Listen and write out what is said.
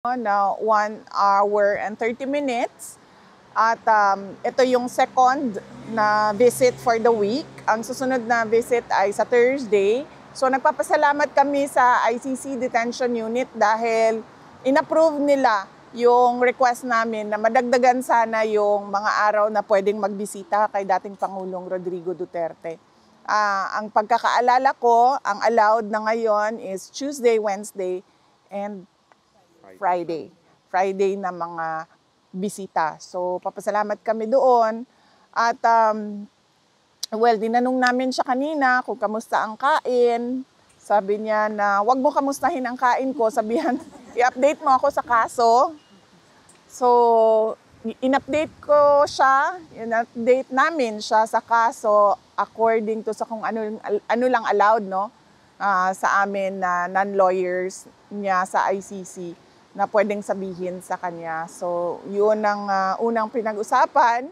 na 1 hour and 30 minutes. At ito yung second na visit for the week. Ang susunod na visit ay sa Thursday. So nagpapasalamat kami sa ICC Detention Unit dahil inapprove nila yung request namin na madagdagan sana yung mga araw na pwedeng magbisita kay dating Pangulong Rodrigo Duterte. Ang pagkakaalala ko, ang allowed na ngayon is Tuesday, Wednesday, and Friday na mga bisita. So, papasalamat kami doon. At, dinanong namin siya kanina kung kamusta ang kain. Sabi niya na, wag mo kamustahin ang kain ko. Sabihan, i-update mo ako sa kaso. So, in-update ko siya, in-update namin siya sa kaso according to sa kung ano lang allowed, no? Sa amin na non-lawyers niya sa ICC na pwedeng sabihin sa kanya. So, yun ang unang pinag-usapan.